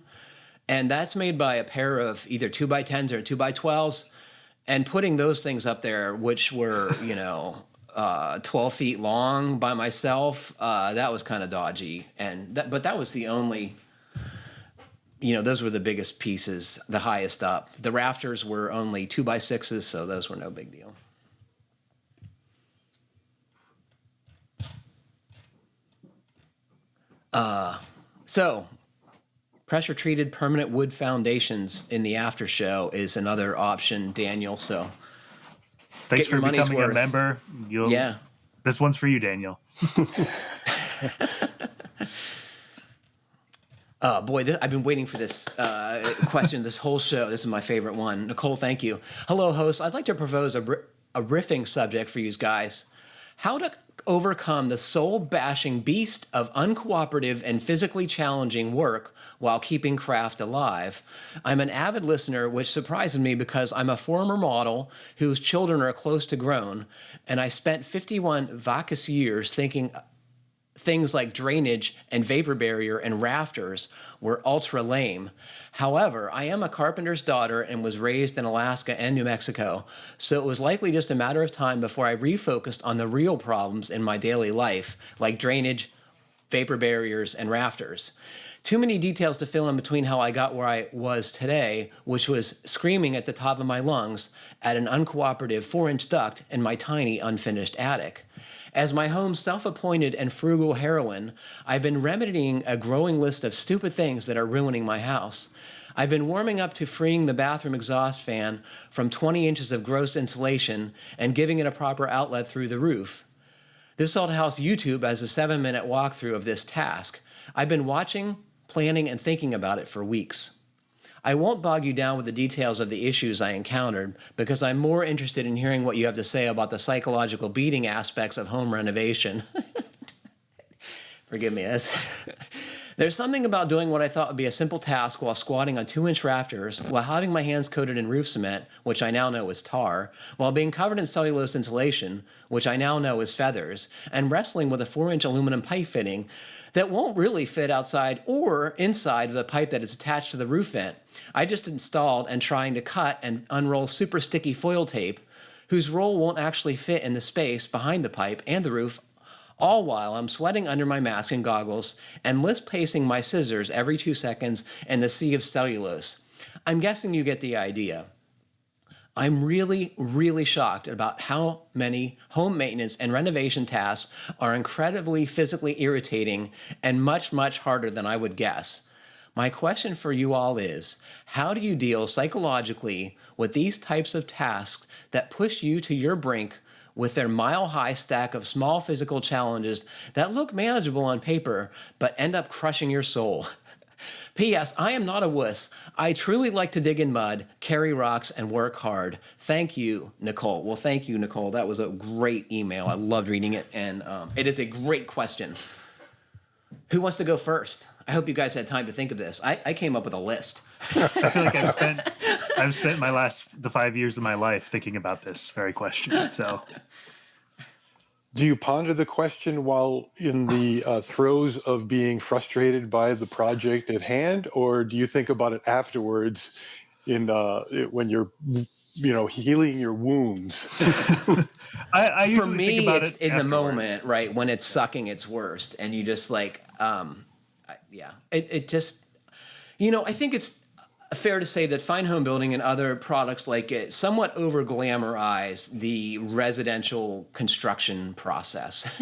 [SPEAKER 2] And that's made by a pair of either 2x10s or 2x12s. And putting those things up there, which were, 12 feet long by myself, that was kind of dodgy. But that was the only, those were the biggest pieces, the highest up. The rafters were only 2x6s, so those were no big deal. So pressure-treated permanent wood foundations in the after show is another option, Daniel. So
[SPEAKER 1] thanks for becoming a member.
[SPEAKER 2] Yeah.
[SPEAKER 1] This one's for you, Daniel.
[SPEAKER 2] Boy, I've been waiting for this question this whole show. This is my favorite one. Nicole, thank you. Hello, host. I'd like to propose a riffing subject for you guys. How to overcome the soul-bashing beast of uncooperative and physically challenging work while keeping craft alive. I'm an avid listener, which surprises me because I'm a former model whose children are close to grown, and I spent 51 vacuous years thinking things like drainage and vapor barrier and rafters were ultra lame. However, I am a carpenter's daughter and was raised in Alaska and New Mexico, so it was likely just a matter of time before I refocused on the real problems in my daily life, like drainage, vapor barriers, and rafters. Too many details to fill in between how I got where I was today, which was screaming at the top of my lungs at an uncooperative 4-inch duct in my tiny unfinished attic. As my home's self-appointed and frugal heroine, I've been remedying a growing list of stupid things that are ruining my house. I've been warming up to freeing the bathroom exhaust fan from 20 inches of gross insulation and giving it a proper outlet through the roof. This Old House YouTube has a 7-minute walkthrough of this task. I've been watching, planning, and thinking about it for weeks. I won't bog you down with the details of the issues I encountered because I'm more interested in hearing what you have to say about the psychological beating aspects of home renovation. Forgive me, there's something about doing what I thought would be a simple task while squatting on 2-inch rafters, while having my hands coated in roof cement, which I now know is tar, while being covered in cellulose insulation, which I now know is feathers, and wrestling with a 4-inch aluminum pipe fitting that won't really fit outside or inside of the pipe that is attached to the roof vent. I just installed and trying to cut and unroll super sticky foil tape, whose roll won't actually fit in the space behind the pipe and the roof, all while I'm sweating under my mask and goggles and lisp-pacing my scissors every 2 seconds in the sea of cellulose. I'm guessing you get the idea. I'm really, really shocked about how many home maintenance and renovation tasks are incredibly physically irritating and much, much harder than I would guess. My question for you all is, how do you deal psychologically with these types of tasks that push you to your brink with their mile-high stack of small physical challenges that look manageable on paper but end up crushing your soul? P.S. I am not a wuss. I truly like to dig in mud, carry rocks, and work hard. Thank you, Nicole. Well, thank you, Nicole. That was a great email. I loved reading it, and it is a great question. Who wants to go first? I hope you guys had time to think of this. I came up with a list.
[SPEAKER 1] I feel like I've spent the 5 years of my life thinking about this very question. So,
[SPEAKER 3] Do you ponder the question while in the throes of being frustrated by the project at hand, or do you think about it afterwards when you're, healing your wounds?
[SPEAKER 1] I usually
[SPEAKER 2] For me,
[SPEAKER 1] think about
[SPEAKER 2] it's
[SPEAKER 1] it
[SPEAKER 2] in the
[SPEAKER 1] afterwards.
[SPEAKER 2] moment, right? When it's sucking its worst, and you just like, it just, I think it's fair to say that Fine Homebuilding and other products like it somewhat over glamorize the residential construction process.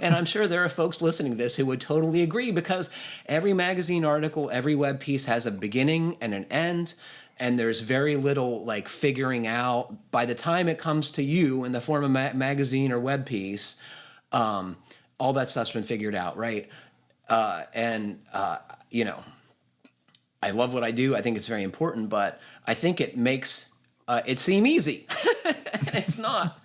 [SPEAKER 2] And I'm sure there are folks listening to this who would totally agree, because every magazine article, every web piece has a beginning and an end, and there's very little like figuring out by the time it comes to you in the form of magazine or web piece. All that stuff's been figured out, right? I love what I do. I think it's very important, but I think it makes it seem easy. And it's not.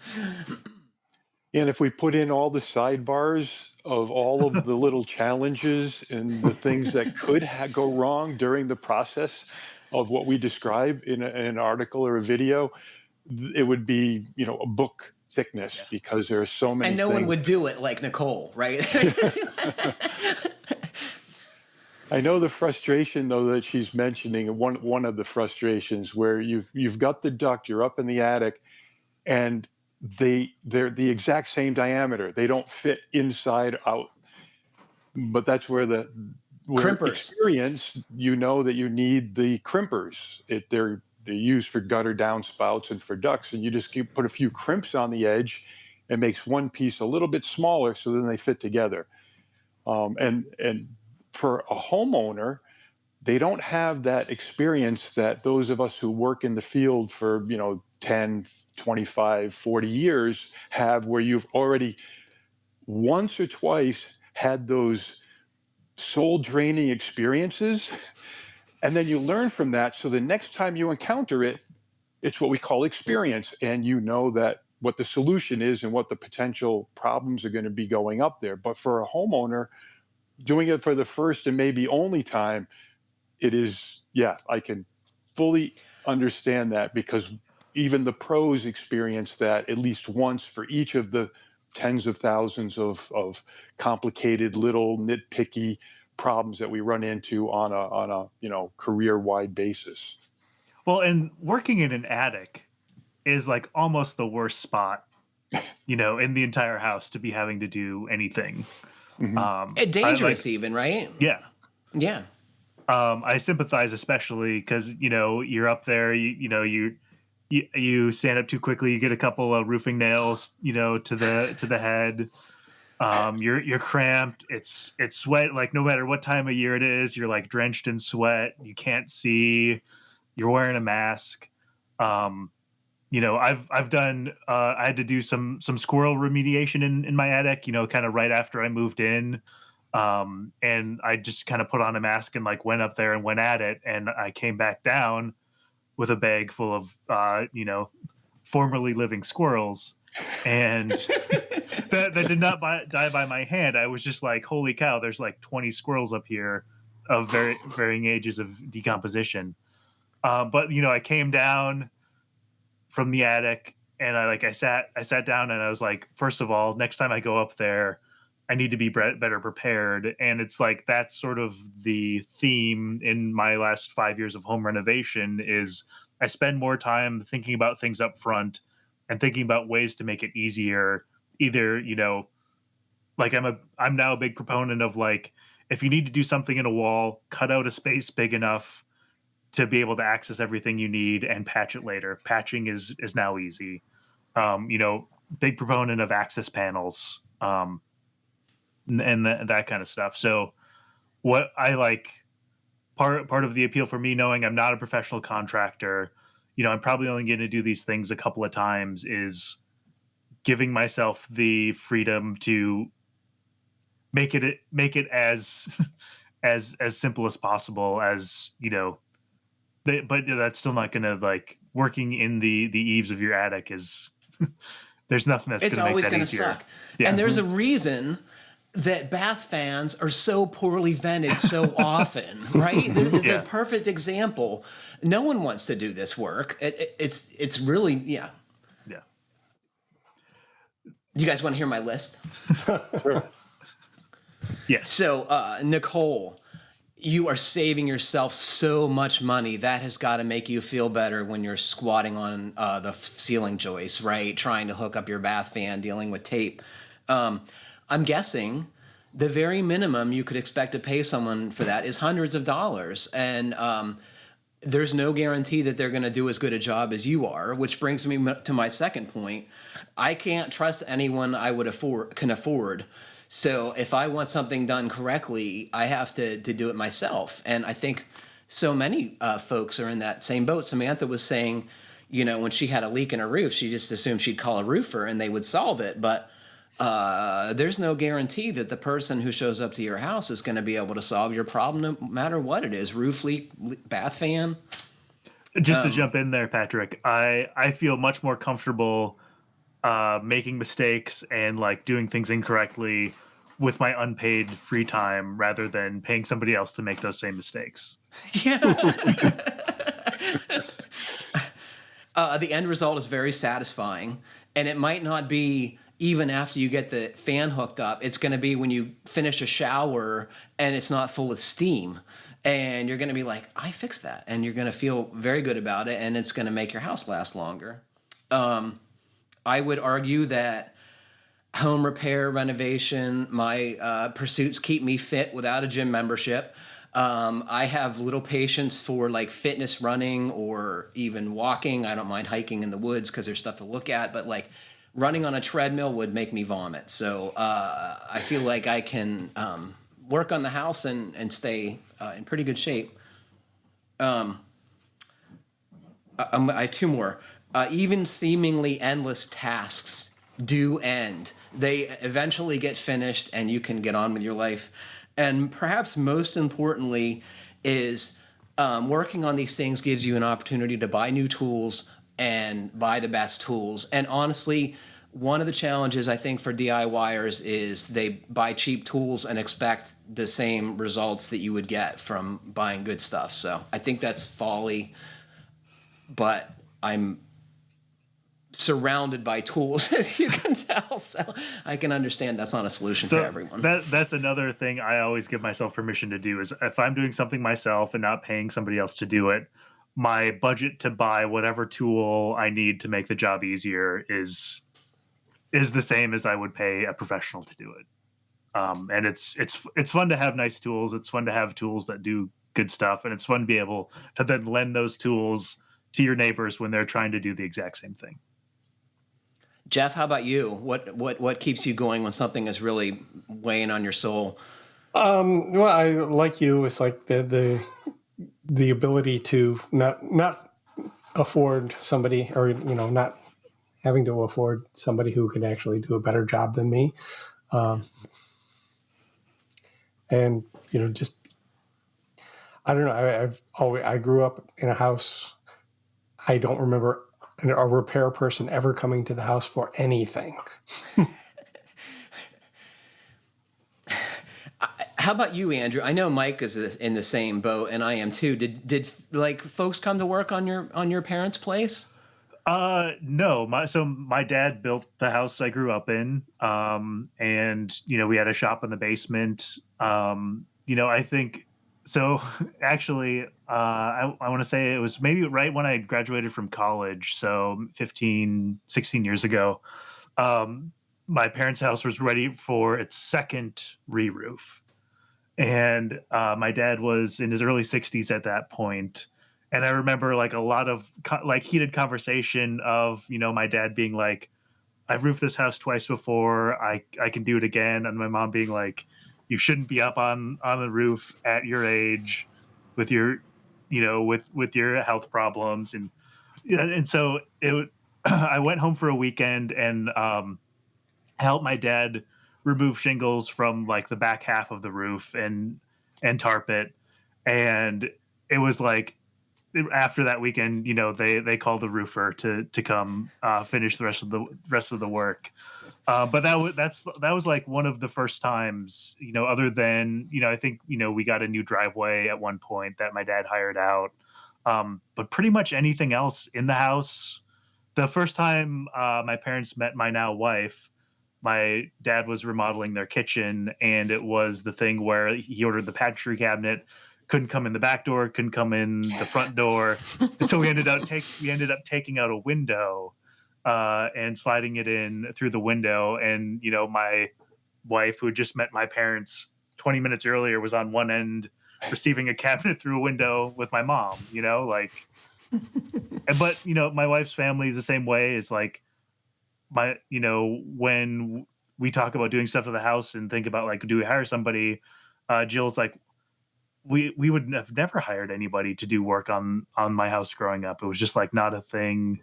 [SPEAKER 3] And if we put in all the sidebars of all of the little challenges and the things that could go wrong during the process of what we describe in an article or a video, it would be, a book thickness, because there are so many
[SPEAKER 2] And no
[SPEAKER 3] things.
[SPEAKER 2] one would do it like Nicole, right?
[SPEAKER 3] I know the frustration, though, that she's mentioning, one of the frustrations where you've got the duct, you're up in the attic, and they're the exact same diameter. They don't fit inside out. But that's where
[SPEAKER 2] Crimpers.
[SPEAKER 3] experience, that you need the crimpers. They're used for gutter downspouts and for ducts, and you just put a few crimps on the edge. It makes one piece a little bit smaller, so then they fit together. And for a homeowner, they don't have that experience that those of us who work in the field for 10, 25, 40 years have, where you've already once or twice had those soul draining experiences, and then you learn from that. So the next time you encounter it, it's what we call experience, and you know that what the solution is and what the potential problems are going to be going up there. But for a homeowner, doing it for the first and maybe only time, it is, yeah, I can fully understand that, because even the pros experience that at least once for each of the tens of thousands of complicated little nitpicky problems that we run into on a career-wide basis.
[SPEAKER 1] Well, and working in an attic is like almost the worst spot, in the entire house to be having to do anything.
[SPEAKER 3] Mm-hmm.
[SPEAKER 2] Dangerous even, right?
[SPEAKER 1] Yeah.
[SPEAKER 2] Yeah.
[SPEAKER 1] I sympathize, especially because, you're up there, you stand up too quickly, you get a couple of roofing nails, to the head. You're cramped. It's sweat. Like no matter what time of year it is, you're like drenched in sweat. You can't see. You're wearing a mask. I've done. I had to do some squirrel remediation in my attic. Kind of right after I moved in. And I just kind of put on a mask and like went up there and went at it. And I came back down with a bag full of, formerly living squirrels. And that did not die by my hand. I was just like, holy cow, there's like 20 squirrels up here of varying ages of decomposition. But I came down from the attic and I sat down and I was like, first of all, next time I go up there, I need to be better prepared. And it's like, that's sort of the theme in my last 5 years of home renovation is I spend more time thinking about things up front and thinking about ways to make it easier. Either, like I'm now a big proponent of like, if you need to do something in a wall, cut out a space big enough to be able to access everything you need and patch it later. Patching is now easy. Big proponent of access panels. And that kind of stuff. So what I like, part of the appeal for me, knowing I'm not a professional contractor, I'm probably only going to do these things a couple of times, is giving myself the freedom to make it as as simple as possible, as but that's still not going to, like, working in the eaves of your attic is there's nothing that's going to make that easier. It's always going to suck.
[SPEAKER 2] Yeah. And there's a reason that bath fans are so poorly vented so often, right? The perfect example. No one wants to do this work. It's really, yeah.
[SPEAKER 1] Yeah.
[SPEAKER 2] Do you guys want to hear my list?
[SPEAKER 3] Sure.
[SPEAKER 1] Yes.
[SPEAKER 2] So, Nicole, you are saving yourself so much money. That has got to make you feel better when you're squatting on the ceiling joists, right? Trying to hook up your bath fan, dealing with tape. I'm guessing the very minimum you could expect to pay someone for that is hundreds of dollars. And there's no guarantee that they're going to do as good a job as you are, which brings me to my second point. I can't trust anyone I can afford. So if I want something done correctly, I have to do it myself. And I think so many folks are in that same boat. Samantha was saying, when she had a leak in her roof, she just assumed she'd call a roofer and they would solve it. But there's no guarantee that the person who shows up to your house is going to be able to solve your problem no matter what it is. Roof leak, bath fan.
[SPEAKER 1] Just to jump in there, Patrick, I feel much more comfortable making mistakes and like doing things incorrectly with my unpaid free time rather than paying somebody else to make those same mistakes.
[SPEAKER 2] Yeah. The end result is very satisfying, and it might not be even after you get the fan hooked up. It's going to be when you finish a shower and it's not full of steam, and you're going to be like, I fixed that, and you're going to feel very good about it, and it's going to make your house last longer. I would argue that home repair, renovation, my pursuits keep me fit without a gym membership. I have little patience for like fitness running or even walking. I don't mind hiking in the woods because there's stuff to look at, but like running on a treadmill would make me vomit. So I feel like I can work on the house and stay in pretty good shape. I have two more. Even seemingly endless tasks do end. They eventually get finished and you can get on with your life. And perhaps most importantly is working on these things gives you an opportunity to buy new tools, and buy the best tools. And honestly, one of the challenges I think for DIYers is they buy cheap tools and expect the same results that you would get from buying good stuff. So I think that's folly, but I'm surrounded by tools, as you can tell. So I can understand that's not a solution for everyone.
[SPEAKER 1] That's another thing I always give myself permission to do is if I'm doing something myself and not paying somebody else to do it, my budget to buy whatever tool I need to make the job easier is the same as I would pay a professional to do it. And it's fun to have nice tools. It's fun to have tools that do good stuff, and it's fun to be able to then lend those tools to your neighbors when they're trying to do the exact same thing.
[SPEAKER 2] Jeff, how about you? What keeps you going when something is really weighing on your soul?
[SPEAKER 4] Well, I like you. It's like the ability to not afford somebody, or not having to afford somebody who can actually do a better job than me, and just I don't know. I grew up in a house. I don't remember a repair person ever coming to the house for anything.
[SPEAKER 2] How about you, Andrew? I know Mike is in the same boat, and I am too. Did like folks come to work on your parents' place?
[SPEAKER 1] No. My dad built the house I grew up in, and we had a shop in the basement. I think so. Actually, I want to say it was maybe right when I graduated from college, so 15, 16 years ago. My parents' house was ready for its second re-roof. And my dad was in his early 60s at that point. And I remember like a lot of heated conversation of, my dad being like, I've roofed this house twice before. I can do it again. And my mom being like, you shouldn't be up on the roof at your age with your, with your health problems. And so I went home for a weekend and helped my dad remove shingles from like the back half of the roof and tarp it. And it was like after that weekend, they called the roofer to come finish the rest of the work. But that was like one of the first times, other than, I think, we got a new driveway at one point that my dad hired out. But pretty much anything else in the house. The first time my parents met my now wife, my dad was remodeling their kitchen, and it was the thing where he ordered the pantry cabinet, couldn't come in the back door, couldn't come in the front door. And so we ended up taking out a window and sliding it in through the window. And, my wife, who had just met my parents 20 minutes earlier, was on one end receiving a cabinet through a window with my mom, but, my wife's family is the same way. It's like, when we talk about doing stuff to the house and think about like, do we hire somebody? Jill's like, we would have never hired anybody to do work on my house growing up. It was just like not a thing.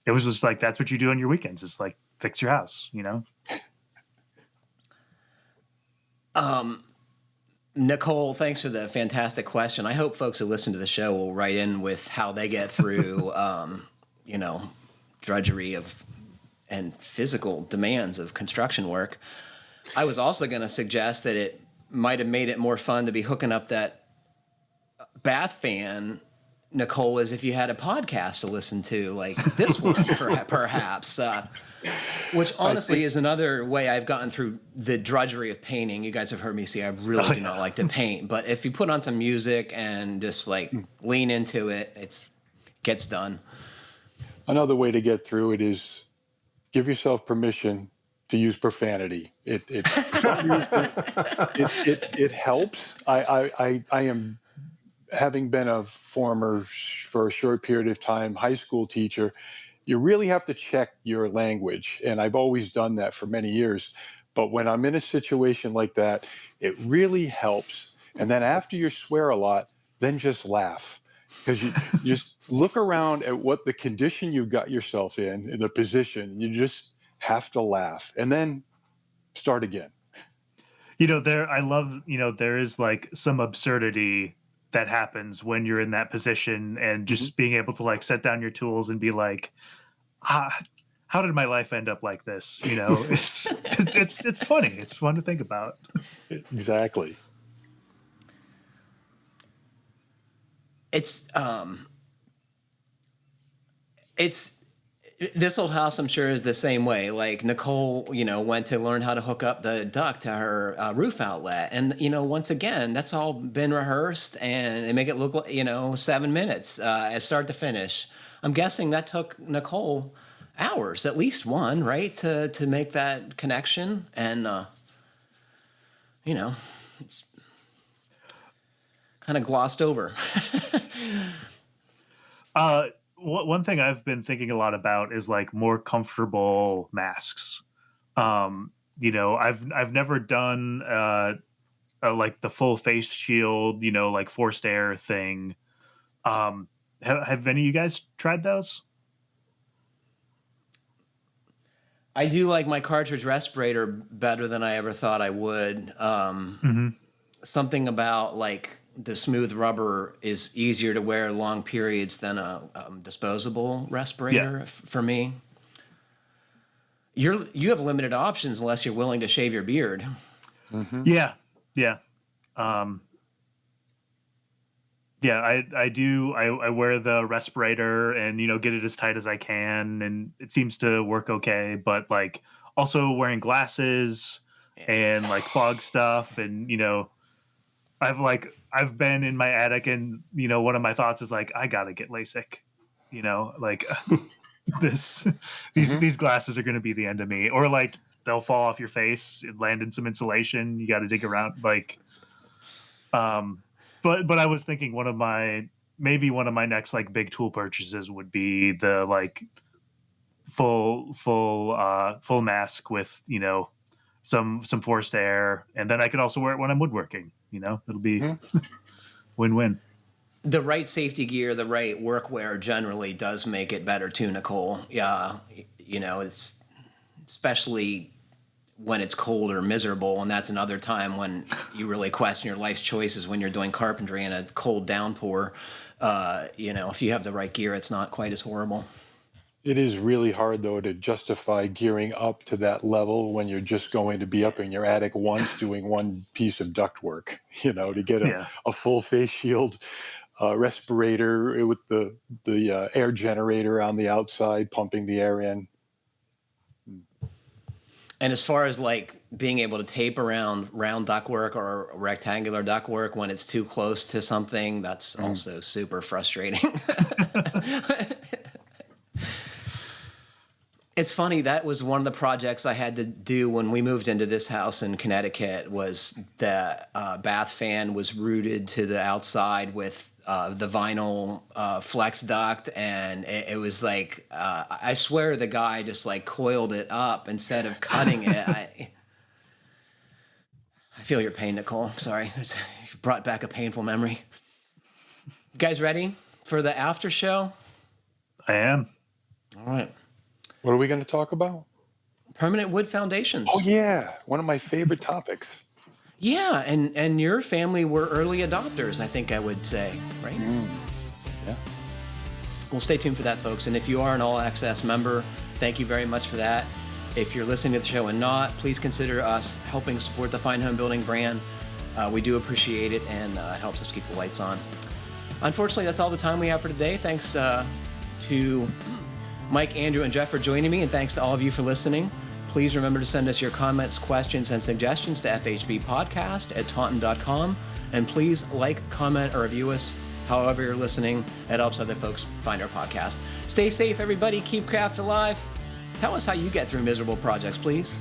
[SPEAKER 1] It was just like, that's what you do on your weekends. It's like, fix your house,
[SPEAKER 2] Nicole, thanks for the fantastic question. I hope folks who listen to the show will write in with how they get through, drudgery and physical demands of construction work. I was also going to suggest that it might have made it more fun to be hooking up that bath fan, Nicole, as if you had a podcast to listen to, like this one, perhaps. Which honestly is another way I've gotten through the drudgery of painting. You guys have heard me say I really do not like to paint, but if you put on some music and just like lean into it, it gets done.
[SPEAKER 3] Another way to get through it is give yourself permission to use profanity. It for some reason, it helps. I am, having been a former, for a short period of time, high school teacher, you really have to check your language. And I've always done that for many years. But when I'm in a situation like that, it really helps. And then after you swear a lot, then just laugh. Because you just look around at what the condition you've got yourself in the position, you just have to laugh and then start again.
[SPEAKER 1] I love, there is like some absurdity that happens when you're in that position, and just being able to like set down your tools and be like, how did my life end up like this? You know, it's funny. It's fun to think about.
[SPEAKER 3] Exactly.
[SPEAKER 2] It's this old house, I'm sure, is the same way. Like Nicole, went to learn how to hook up the duct to her roof outlet. And, once again, that's all been rehearsed, and they make it look like, 7 minutes as start to finish. I'm guessing that took Nicole hours, at least one, right? To make that connection. And, it's kind of glossed over.
[SPEAKER 1] One thing I've been thinking a lot about is like more comfortable masks. I've never done like the full face shield, like forced air thing. Have any of you guys tried those?
[SPEAKER 2] I do like my cartridge respirator better than I ever thought I would. Something about like the smooth rubber is easier to wear long periods than a disposable respirator for me. You have limited options unless you're willing to shave your beard.
[SPEAKER 1] Yeah. I do. I wear the respirator and, get it as tight as I can, and it seems to work okay. But like also wearing glasses and like fog stuff, and, I've been in my attic, and, one of my thoughts is like, I gotta get LASIK, like these glasses are going to be the end of me, or like they'll fall off your face and land in some insulation. You got to dig around but I was thinking one of my next like big tool purchases would be the like full mask with, some forced air, and then I can also wear it when I'm woodworking. It'll be win-win.
[SPEAKER 2] The right safety gear, the right workwear generally does make it better too, Nicole. Yeah, it's especially when it's cold or miserable, and that's another time when you really question your life's choices when you're doing carpentry in a cold downpour. If you have the right gear, it's not quite as horrible.
[SPEAKER 3] It is really hard, though, to justify gearing up to that level when you're just going to be up in your attic once doing one piece of ductwork, to get a full face shield, respirator with the air generator on the outside pumping the air in.
[SPEAKER 2] And as far as like being able to tape around round ductwork or rectangular ductwork when it's too close to something, that's also super frustrating. It's funny, that was one of the projects I had to do when we moved into this house in Connecticut. Was the bath fan was rooted to the outside with the vinyl flex duct, and it was like, I swear the guy just like coiled it up instead of cutting it. I feel your pain, Nicole. Sorry, you've brought back a painful memory. You guys ready for the after show?
[SPEAKER 1] I am.
[SPEAKER 2] All right.
[SPEAKER 3] What are we going to talk about?
[SPEAKER 2] Permanent wood foundations.
[SPEAKER 3] Oh, yeah. One of my favorite topics.
[SPEAKER 2] Yeah, and your family were early adopters, I think I would say, right?
[SPEAKER 3] Yeah.
[SPEAKER 2] Well, stay tuned for that, folks. And if you are an All Access member, thank you very much for that. If you're listening to the show and not, please consider us helping support the Fine Homebuilding brand. We do appreciate it, and it helps us keep the lights on. Unfortunately, that's all the time we have for today. Thanks to Mike, Andrew, and Jeff for joining me, and thanks to all of you for listening. Please remember to send us your comments, questions, and suggestions to fhbpodcast@taunton.com. And please like, comment, or review us however you're listening. It helps other folks find our podcast. Stay safe, everybody. Keep craft alive. Tell us how you get through miserable projects, please.